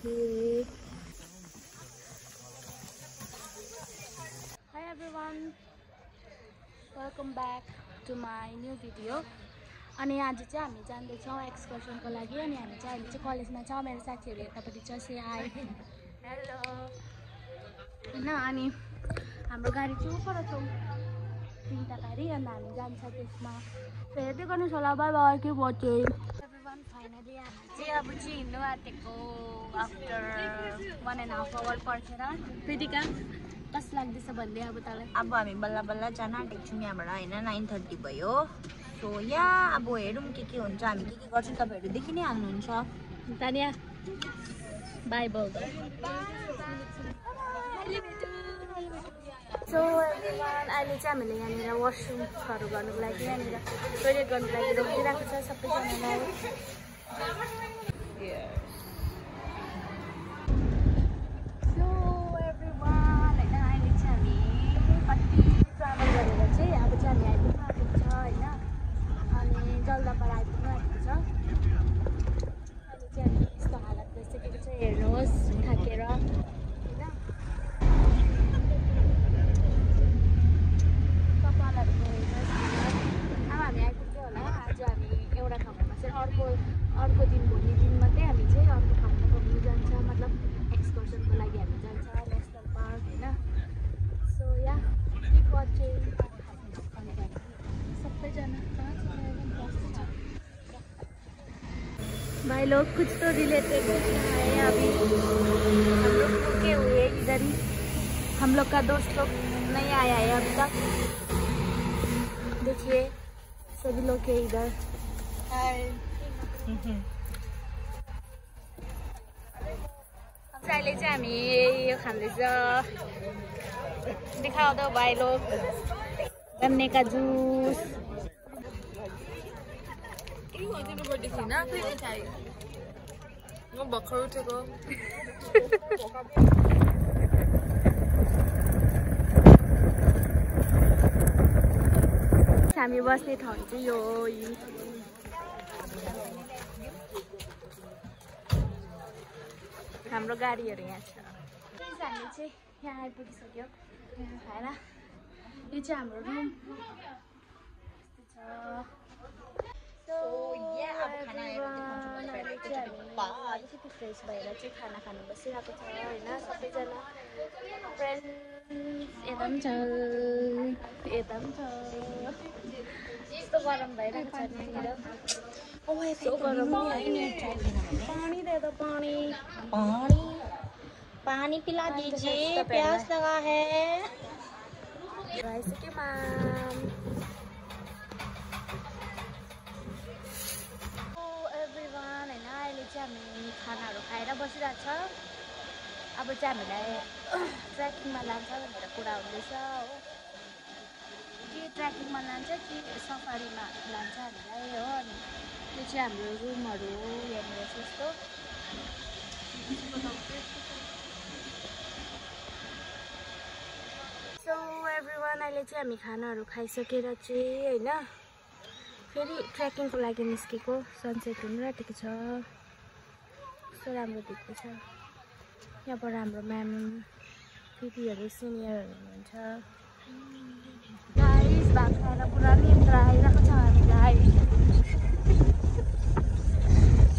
Hi everyone, welcome back to my new video. अनि आज चाहिँ हामी जाँदैछौँ एक्सकर्सनको लागि अनि हामी चाहिँ अहिले चाहिँ कलेजमा छ मेरो साथीहरु यतापट्टि छ से हाई हेलो हैन अनि हाम्रो गाडी चाहिँ उपर छ तीनटा गाडी अनि हामी जान्छ त्यसमा हेर्दै गर्नुस् होला बाइ बाइ के बच्चे एभ्रीवन फाइनली हामी चाहिँ अब चाहिँ हिँड्नु आँटेको आफ्टर 1.5 आवर पर्खेर प्रीतिका कस्तो लाग्दैछ भन्दै अब तँलाई अब हामी बल्ल बल्ल जान आँटेको छौँ यहाँबाट हैन 9:30 भयो सो यहाँ अब हेरौँ के हुन्छ हामी के गर्छौँ तपाईहरु देखि नै हाल्नुहुन्छ तानिया बाइ बोल सो एभ्रीवन अहिले चाहिँ हामीले यहाँनिर वासरुमहरू गर्नुको लागि यहाँनिर टोइलेट गर्नुको लागि रोकिदिरहेको छ सबैजनालाई सो एभ्रीवन हैन अहिले चाहिँ हामी कति ट्राभल गरेर चाहिँ अब चाहिँ हामी आइपुग्नु आँटेको छ हैन अनि जल्दापाडा आइपुग्नु आँटेको छ अहिले चाहिँ हामी यस्तो हालत भइसकेको छ हेर्नुहोस् थाकेर अर्को दिन भोलि दिन मात्रै हामी चाहिँ अर्को ठाउँमा घुम्नु जान्छ मतलब एक्सकर्सनको लागि हामी जान्छ नेसनल पार्क हैन सो या कीप वाचिङ सबैजना भाई लोग कुछ तो रिलेटेड है अभी हम लोग रुके हुए इधर ही हम लोग का दोस्त लोग नहीं आया है अभी तक देखिए सभी लोग है इधर हाय अहिले चाहिँ हामी यो खाँदैछ दिखाओ दो भाइ लोग गन्ने का जुस हामी बस्ने ठाउँ चाहिँ यो हाम्रो गाडीहरु यहाँ छ हामी चाहिँ यहाँ आइपुगिसक्यो हैन यो चाहिँ हाम्रो रुम सो या अब खाना अलिकति फ्रेस भएर चाहिँ खाना खानु बसिरहेको छ हैन सबैजना फ्रेन्ड्स यता पनि छ यस्तो गरम भइरहेको छ यहाँनिर पानी दे दो पानी पानी पिला दीजिए प्यास लगा है राइस के मैम एभ्रीवन हैन अहिले चाहिँ हामी खानाहरू खाएर बसिरहेको छ अब चाहिँ हामीलाई ट्रेकिङमा लान्छ भनेर कुरा हुँदैछ हो कि ट्रेकिङमा लान्छ कि सफारीमा लान्छ हामीलाई हो अनि यो चाहिँ हाम्रो रुमहरू यहाँनिर छ यस्तो सो एभ्रीवन अहिले चाहिँ हामी खानाहरू खाइसकेर चाहिँ हैन फेरि ट्रेकिङको लागि निस्केको सनसेट हुनु आँटेको छ कस्तो राम्रो देख्दैछ यहाँबाट हाम्रो म्याम दिदीहरू सिनियरहरू हुनुहुन्छ गाइस भात खाएर पुरा निद्रा आइरहेको छ हामीलाई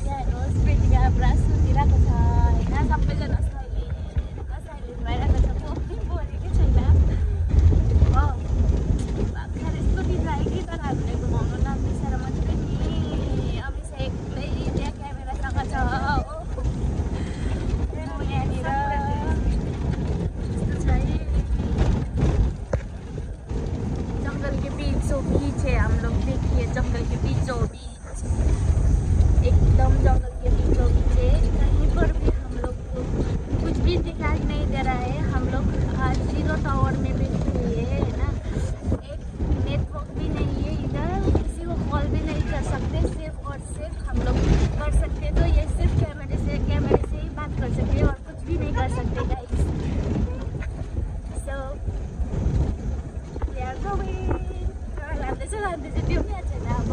यहाँ हेर्नुहोस् प्रीतिका पुरा सुतिरहेको छ होइन सबैजना साइलेन्ट भइरहेको छ बोलेकै छैन हो भात खाएर यस्तो निद्रा आयो कि तर हामीले घुमाउनु नबिर्सेर मात्रै नि अभिषेक एक्लै त्यहाँ क्यामेरासँग छ हो यहाँनिर यस्तो छ है जंगल के बीचों बीच है हम लोग देखिए जंगल के बीचों बीच एकदम जंगल के बीचों बीच है कहीं पर भी हम लोग को कुछ भी दिखाई नहीं दे रहा है हम लोग आज 0 टावर में बैठे हुए है ना एक नेटवर्क भी नहीं है इधर किसी को कॉल भी नहीं कर सकते सिर्फ और सिर्फ हम लोग कर सकते तो ये सिर्फ कैमरे से ही बात कर सकते और कुछ भी नहीं कर सकते गाइस सो यार तो लाँदैछ त्यो पनि याद छैन अब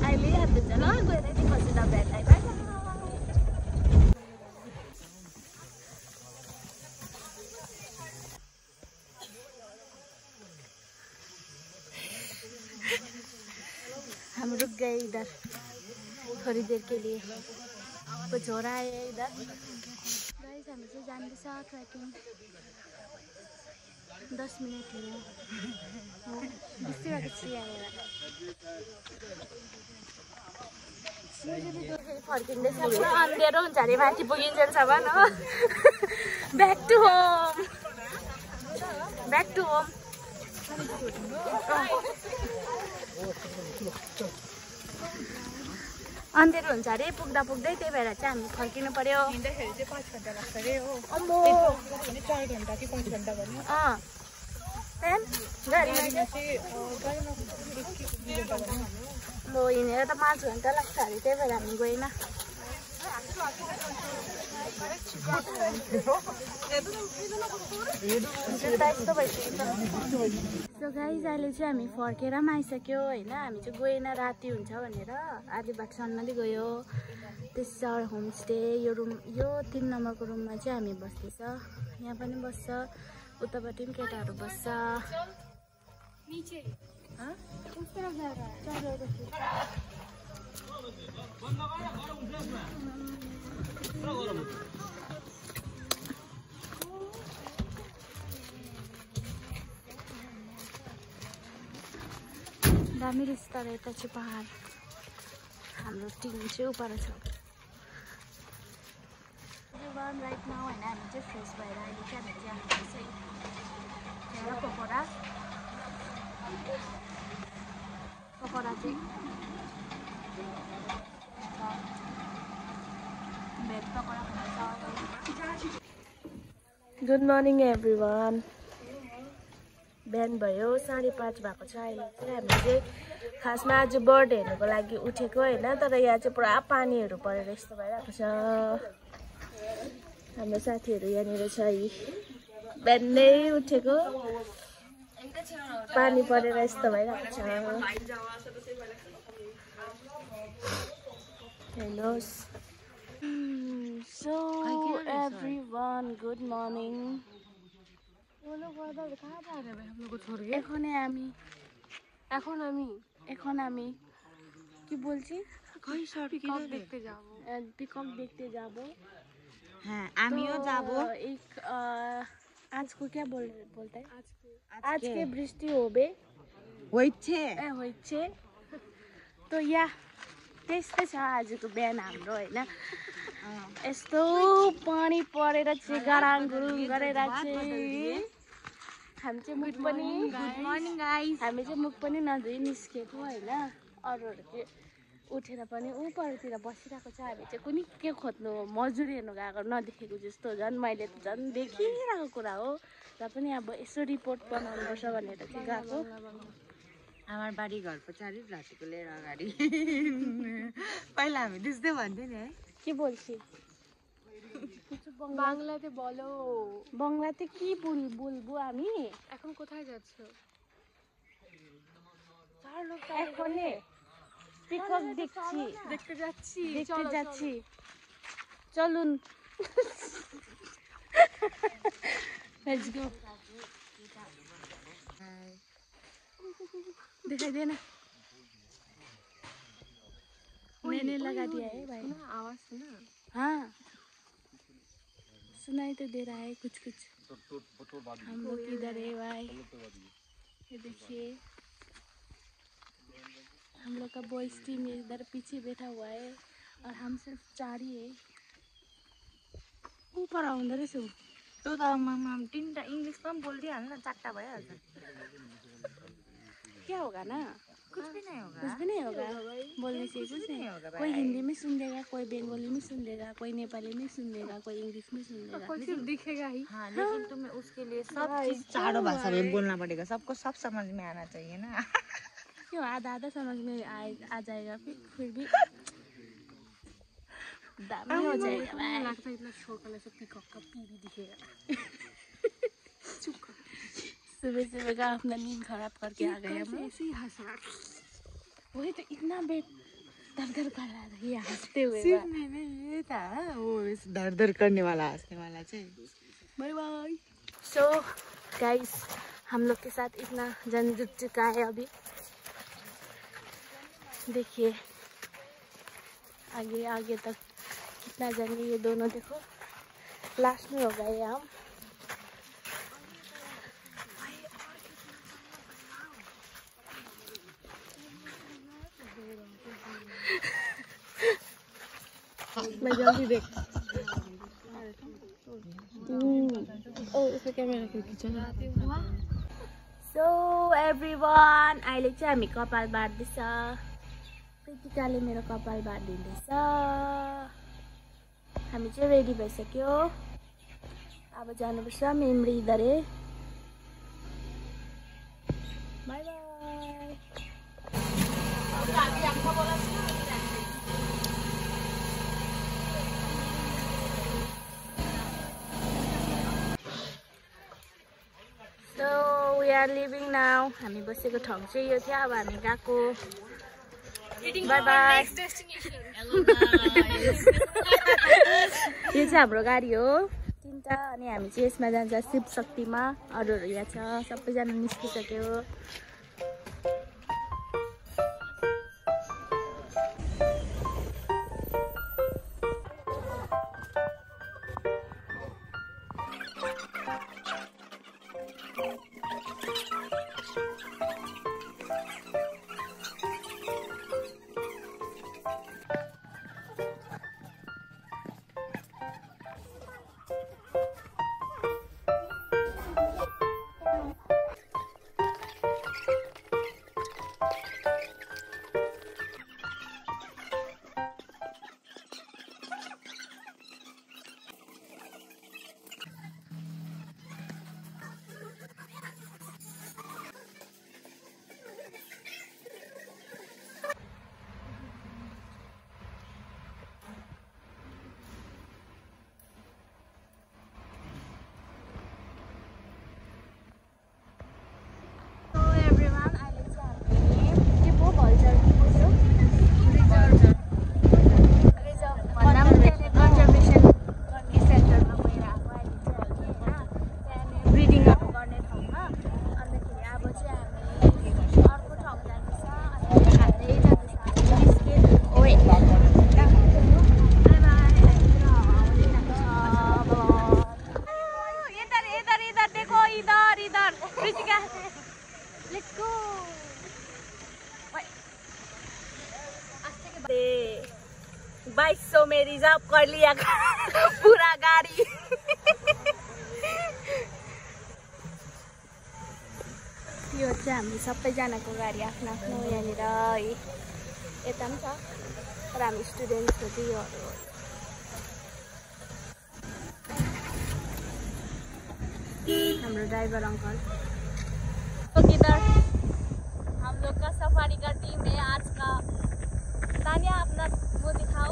अहिले याद हुन्छ ल गएर नि बसेर भेट्दै गए इधर थोड़ी देर के लिए, कुछ हो रहा है इधर। गाइस हामी चाहिँ जाँदैछ ट्रेकिङ, 10 मिनट हो बसिरहेको छु यहाँनिर। फर्किँदैछ, पुरा अँध्यारो हुन्छ अरे माथि पुगिन्जेलसम्म हो। Back to home, back to home. अँध्यारो हुन्छ अरे पुग्दा पुग्दै, त्यही भएर चाहिँ हामी फर्किनु पर्यो। हिँड्दाखेरि चाहिँ 5 घन्टा लाग्छ अरे हो। अम्मो 4 घन्टा कि 5 घन्टा भन्यो। म हिँडेर त 5 घन्टा लाग्छ अरे, त्यही भएर हामी गएन। सो गाइज अहिले चाहिँ हामी फर्केर पनि आइसक्यो होइन। हामी चाहिँ गएन, राति हुन्छ भनेर आधी बाटोसम्म गयो। This is our homestay. यो रुम, यो 3 नम्बरको रुममा चाहिँ हामी बस्दैछ। यहाँ पनि बस्छ, उतापट्टि पनि केटाहरू बस्छ। दामी रहेछ तर यता चाहिँ पहाड। हाम्रो टिम चाहिँ उपर छ। राइट नाउ होइन, हामी चाहिँ फ्रेस भएर अहिले चाहिँ हामी चाहिँ पकौडा चाहिँ भेज पकौडा खाँदैछ। Good morning everyone. बिहान भयो 5:30 भएको छ। अहिले चाहिँ हामी चाहिँ खासमा आज बर्ड हेर्नुको लागि उठेको होइन, तर यहाँ चाहिँ पुरा पानीहरू परेर यस्तो भइरहेको छ। हाम्रो साथीहरू यहाँनिर छ। बिहानै उठेको, पानी परेर यस्तो भइरहेको छ। हेर्नुहोस्। So everyone good morning. এখন আমি কি বলছি, পিকক দেখতে যাব। হ্যাঁ আমিও যাব। एक आज को क्या बोलते हैं, आज के বৃষ্টি হবে হচ্ছে। तो या त्यस्तै छ आजको बिहान हाम्रो होइन। यस्तो पानी परेर चाहिँ गराङ गुरुङ गरेर चाहिँ हामी चाहिँ मुख पनि नधोइ निस्केको होइन। अरूहरू चाहिँ उठेर पनि उपरतिर बसिरहेको छ। हामी चाहिँ कुनै के खोज्नु, मजुरी हेर्नु गएको नदेखेको जस्तो। झन् मैले त झन् देखिरहेको कुरा हो, र पनि अब यसो रिपोर्ट बनाउनुपर्छ भनेर चाहिँ गएको। हाम्रो बारी घर पछाडि लाटीको लिएर अगाडि। पहिला हामी त्यस्तै भन्थ्यो नि है। के बोल्छे বাংলাতে বলো। বাংলাতে কি বলবো আমি? এখন কোথায় যাচ্ছ? এখনে পিকক দেখতে যাচ্ছি। চলুন। Let's go. दिखाई देना, मैंने लगा दिया है भाई। आवाज सुना? हाँ सुनाई तो दे रहा है कुछ कुछ। हम लोग इधर है भाई, ये देखिए हम लोग का बॉयज टीम इधर पीछे बैठा हुआ है और हम सिर्फ 4 ही है। ऊपर आउँदो रहेछ ऊ। तँ त मामा 3टा इङ्ग्लिसमा पनि बोलिदिइहाल्नु न, 4टा भइहाल्छ। क्या होगा ना, कुछ भी नहीं होगा। कुछ भी नहीं होगा, बोलने से कुछ नहीं होगा। कोई हिंदी में सुन लेगा, कोई बंगाली में सुन लेगा, कोई नेपाली में सुन लेगा, कोई इंग्लिश में सुन लेगा। कोई सिर्फ दिखेगा ही। हाँ लेकिन तुम्हें उसके लिए सब चीज चारों भाषा में बोलना पड़ेगा। सबको सब समझ में आना चाहिए ना। क्यों आधा समझ में आ जाएगा, फिर भी दामी हो जाएगा भाई। लगता है इतना शोर करने से पीकॉक का पी भी दिखेगा। सुबह सुबह का अपना नींद खराब करके आ गए हम। ऐसे ही हंस रहा। वही तो इतना दर कर रहा था ये हंसते हुए। सिर्फ मैंने ये था वो इस दर करने वाला हंसने वाला चाहिए। Bye bye. सो गाइस हम लोग के साथ इतना जन जुट चुका है अभी। देखिए आगे आगे तक कितना जाएंगे ये दोनों। देखो लास्ट में हो गए हम। मैं जल्दी देख। इसमें कैमरा खिच्छ। सो एभ्रिवान अहिले चाहिँ हामी कपाल बाट्दैछ। प्रीतिकाले मेरो कपाल बाटिदिँदैछ। हामी चाहिँ रेडी भइसक्यो। अब जानुपर्छ मेमरी दरे। By by. So we are leaving now. हामी बसेको ठाउँ चाहिँ यो थियो। अब हामी गएको। By by. यो चाहिँ हाम्रो गाडी हो 3टा अनि हामी चाहिँ यसमा जान्छ शिव शक्तिमा। अरूहरू यहाँ छ सबैजना निस्किसक्यो। Let's go. 2200 में रिजर्व कर लिया पूरा गाड़ी। यो चाहिँ हामी सबैजनाको गाडी आफ्नो आफ्नो यहाँनिर यता पनि छ तर हामी स्टुडेन्ट्सको चाहिँ योहरू हो। हाम्रो ड्राइवर अंकल। तो किधर हम लोग का सफारी का टीम है आज का। तानिया अपना वो दिखाओ।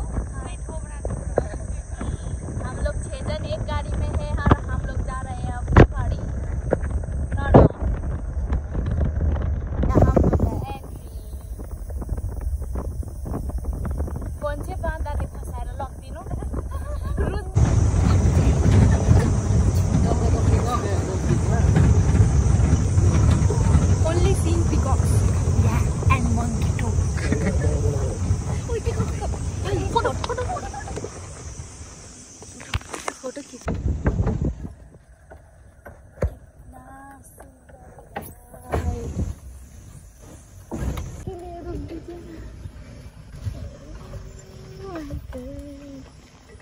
हम लोग 6 जन एक गाड़ी में है और हम लोग जा रहे हैं अब safari. Kaun say बांधाले फसाएर लग्दिनु। Only seeing peacocks. Yeah, and monkey too. Oh, peacock! Photo, photo, photo. Photo खींच।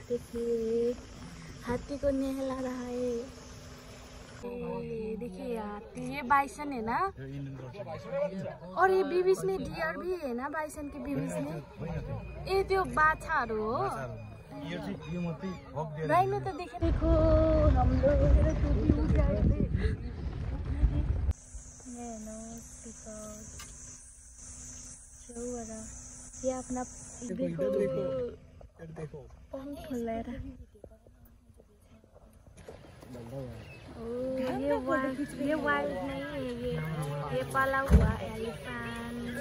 देखिए हाथी को नहला रहा है। देखिए हाथी, ये बाइसन है ना। और ये बीबीस में डियर भी है ना, बाइसन के बीबीस में। ये तो बाछाहरू हो। राइनो तो देखे। देखो हम लोग ये अपना देखो पंख खुलेर। ये वाइल्ड नहीं है, ये पाला हुआ एलिफेंट।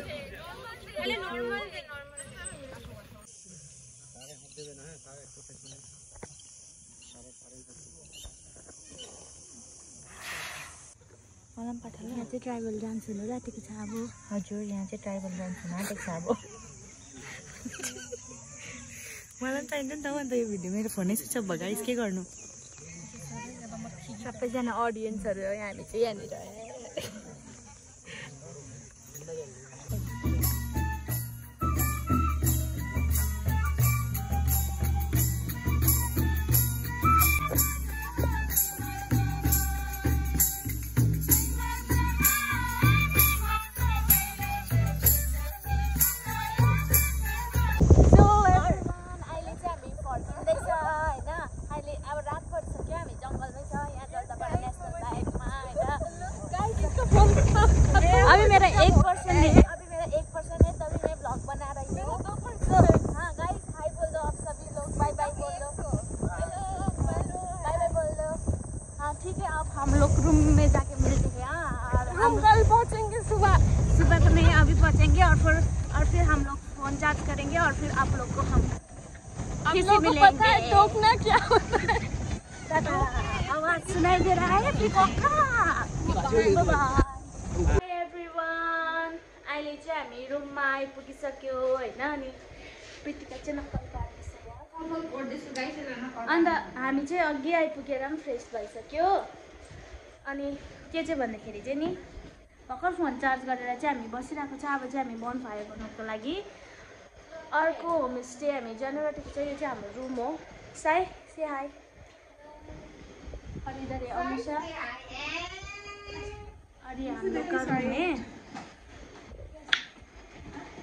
मलाई पनि पठाल। यहाँ चाहिँ ट्राइबल डान्स हुनु आँटेको छ अब। हजुर यहाँ चाहिँ ट्राइबल डान्स हुन आँटेको छ अब। मलाई पनि चाहिन्छ नि त अन्त यो भिडियो मेरो फोनै स्विच अफ भयो गाइस के गर्नु। सबैजना अडियन्सहरू हो हामी चाहिँ यहाँनिर। अभी मेरा 1% है, तभी मैं ब्लॉग बना रही हूँ। हाँ गाइस हाय बोल दो आप सभी लोग, बाय बाय बोल दो, बाय बाय बोल दो। हाँ ठीक है, अब हम लोग रूम में जाके मिलते हैं। और हम कल पहुँचेंगे सुबह को नहीं, अभी पहुँचेंगे और फिर हम लोग फोन चार्ज करेंगे और फिर आप लोग को हम फिर से मिलेंगे। टोकना क्या होता है? आवाज सुनाई दे रहा है पिकॉक का। अहिले चाहिँ हामी रुममा आइपुगिसक्यो होइन। अनि प्रीतिका चाहिँ नक्कल काट्दैछ। अन्त हामी चाहिँ अघि आइपुगेर पनि फ्रेस भइसक्यो। अनि के चाहिँ भन्दाखेरि चाहिँ नि भर्खर फोन चार्ज गरेर चाहिँ हामी बसिरहेको छ। अब चाहिँ हामी बोन फायर बनाउनको लागि अर्को होमस्टे हामी जानु आँटेको छ। यो चाहिँ हाम्रो रुम हो। साई से हाई। अनि इधर अनिशा अनि हाम्रो घरमे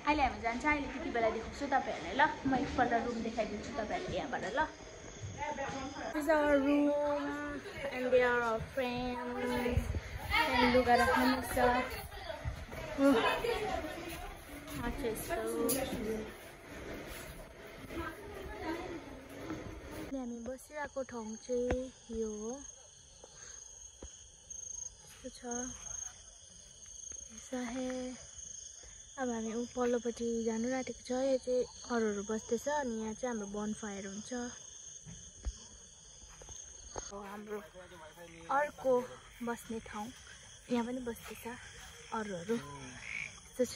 अहिले हामी जान्छ। अहिले त्यति बेला देखाउँछु तपाईँहरूलाई ल। म एकपल्ट रुम देखाइदिन्छु तपाईँहरूले यहाँबाट ल। This is our room and they are our friends. And लुगा राख्नु मिल्छ। हामी बसिरहेको ठाउँ चाहिँ यो हो। यस्तो छ है। अब हामी पल्लोपट्टि जानु आँटेको छ। यो चाहिँ अरूहरू बस्दैछ अनि यहाँ चाहिँ हाम्रो बोन फायर हुन्छ। हाम्रो अर्को बस्ने ठाउँ यहाँ पनि बस्दैछ अरूहरू। यस्तो छ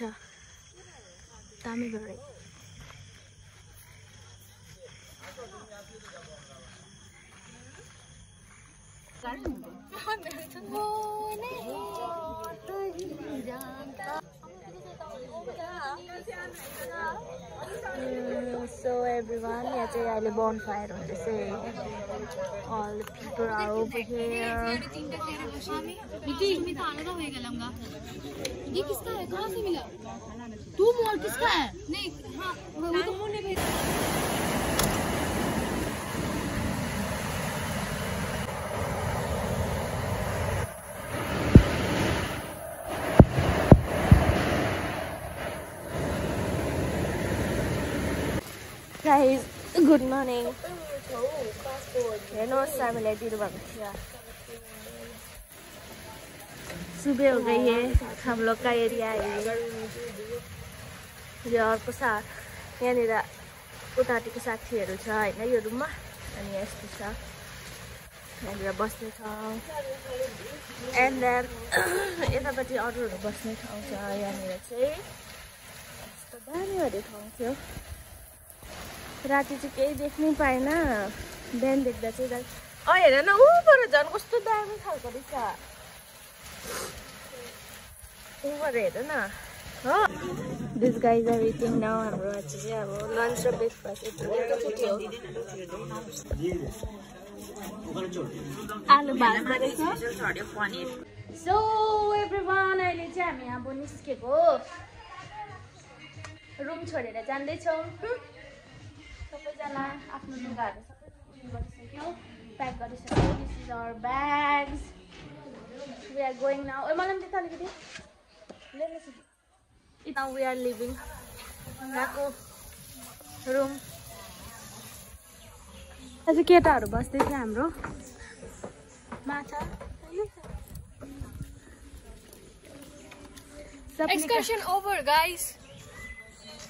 दामी गरे। So everyone, यहाँ चाहिँ अहिले बोन फायर हुँदैछ। All the people are over here. ये किसका है? कहाँ से मिला? तू मोर किसका है? नहीं हाँ वो तो हमने भेजा। Guys, good morning. हेर्नुहोस् हामीलाई दिनुभएको थियो। सुबह हो गई है, हम लोग का एरिया है यो। अर्को साथ यहाँनिर उतापट्टिको साथीहरू छ होइन यो रुममा। अनि यस्तो छ यहाँनिर बस्ने ठाउँ। एन्ड देन यतापट्टि अरूहरू बस्ने ठाउँ छ। यहाँनिर चाहिँ यस्तो दामीहरू ठाउँ थियो। राति चाहिँ केही देख्नै पाएन। बिहान देख्दा चाहिँ हेर न ऊबाट झन् कस्तो दामी खालको रहेछ। ऊबाट हेर न हो। This guys are eating now. हाम्रो आज चाहिँ अब लन्च र ब्रेकफास्ट एकैचोटि हो। आलु भाज्दो रहेछ। सो एभ्रिवान अहिले चाहिँ हामी अब निस्केको रुम छोडेर जाँदैछौँ। सबैजना आफ्नो लुगाहरू सबै गरिसक्यो, प्याक गरिसक्यो। This is our bags. We are going now. मलाई पनि देख्छ अलिकति। Now we are leaving. यहाँको रुम अझै केटाहरू बस्दैछ हाम्रो माछा। Excursion over, guys.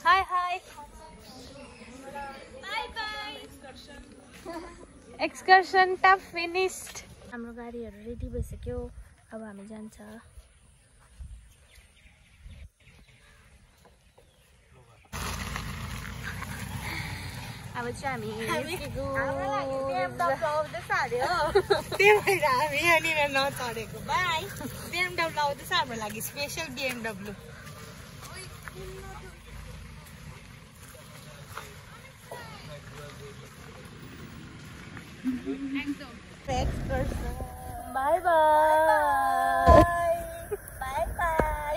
Hi, hi. Excursion tough finished. हाम्रो गाडीहरू रेडी भइसक्यो। अब हामी जान्छ। अब चाहिँ हामी त्यही भएर हामी यहाँनिर नचढेको। बाई। BMW आउँदैछ हाम्रो लागि, special BMW। Bye bye bye bye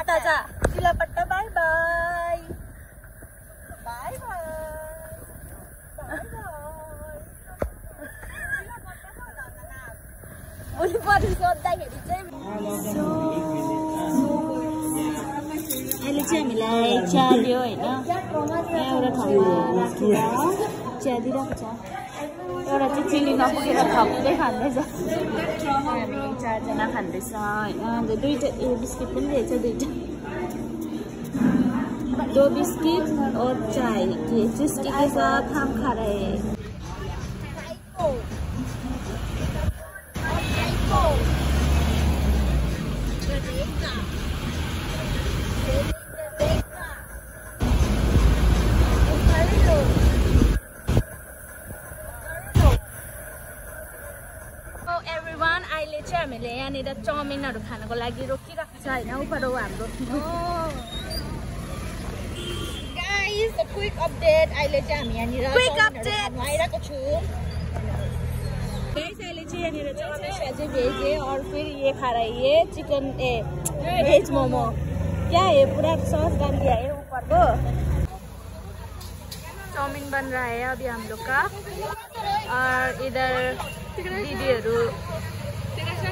उता जा चिलापट्टा। Bye bye bye bye. भोलि पर्सि सोद्धाखेरि चाहिँ अहिले चाहिँ हामीलाई चिया दियो होइन। एउटा ठाउँमा राखेर चिया दिइरहेको छ। एउटा चाहिँ चिनी नपुगेर थप्दै खाँदैछ। हामी 4 जना खाँदैछ होइन। अन्त 2टा बिस्किट पनि दिएछ, 2टा। 2 बिस्किट और चाय। ये चुस्की के साथ हम खा रहे हैं। अहिले चाहिँ हामीले यहाँनिर चाउमिनहरू खानको लागि रोकिरहेको छ होइन। उपर हो हाम्रो गाइस, द क्विक अपडेट। अहिले चाहिँ हामी यहाँनिर क्विक अपडेट आइरहेको छु। गाइस अहिले चाहिँ यहाँनिर चाहिँ भेज है और फिर ये खा रहा है, ये चिकन वेज मोमो। क्या है, पूरा सॉस डाल दिया है ऊपर को। चाउमिन बन रहा है अभी हम लोग का। और इधर दीदीहरू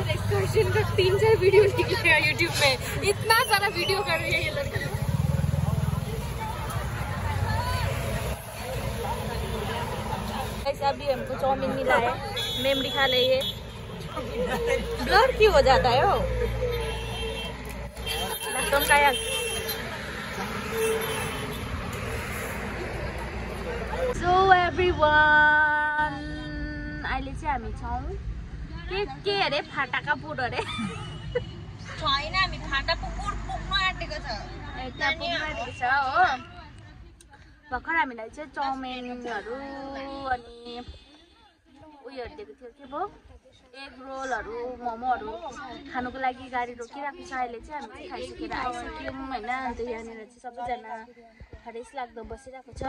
एक्सकर्शन का 3-4 वीडियो निकले हैं यूट्यूब में। इतना सारा वीडियो कर रही है ये लड़की। अभी हमको चाउमीन मिला है, मेमोरी खा ले। ये ब्लर क्यों हो जाता है वो? तुम क्या सो एभ्रिवान अहिले चाहिँ हामी छौँ के अरे फाटाका पुर अरे छैन, हामी फाटा पुर पुग्न आँटेको छ। यता पुग्न आँटेको छ हो। भर्खर हामीलाई चाहिँ चाउमिनहरू अनि उयोहरू दिएको थियो, के भयो एग रोलहरू मोमोहरू खानुको लागि गाडी रोकिरहेको छ। अहिले चाहिँ हामी चाहिँ खाइसकेर आइसक्यौँ होइन। अन्त यहाँनिर चाहिँ सबैजना फ्रेस लाग्दो बसिरहेको छ।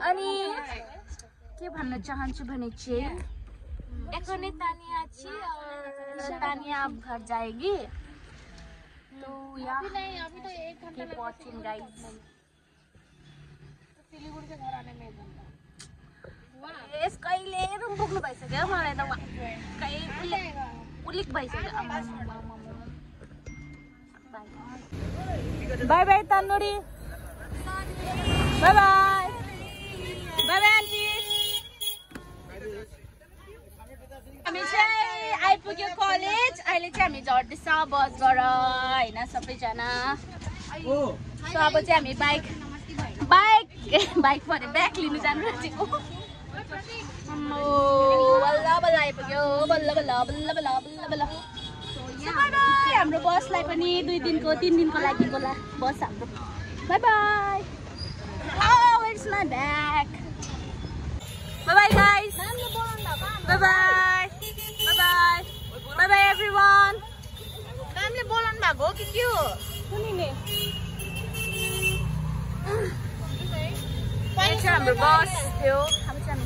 अनि के भन्न चाहन्छु भने चाहिँ एक ने तानिया अच्छी और तानिया अब घर जाएगी। तो यहाँ अभी तो 1 घंटा keep watching guys। सिलीगुड़ी से घर आने में 1 घंटा। यस कहिले रुम पुग्नु भइसक्यो मलाई त उलिक भइसक्यो। Bye bye Tannuri, bye bye bye bye aunty. हामी चाहिँ आइपुग्यो कलेज। अहिले चाहिँ हामी झर्दैछ बसबाट होइन सबैजना। सो अब चाहिँ हामी बाइक पऱ्यो ब्याग लिनु जानु रहेको। बल्ल बल्ल आइपुग्यो, बल्ल बल्ल बल्ल बल्ल बल्ल बल्ल। हाम्रो बसलाई पनि 2 दिनको 3 दिनको लागि होला बस हाम्रो। By by. Oh, it's my bag. Bye bye guys. Bye bye. Bye bye. Bye bye everyone. कामले बोलाउनु भएको हो कि के हो? सुनिने हाम्रो बस थियो। हामी चाहिँ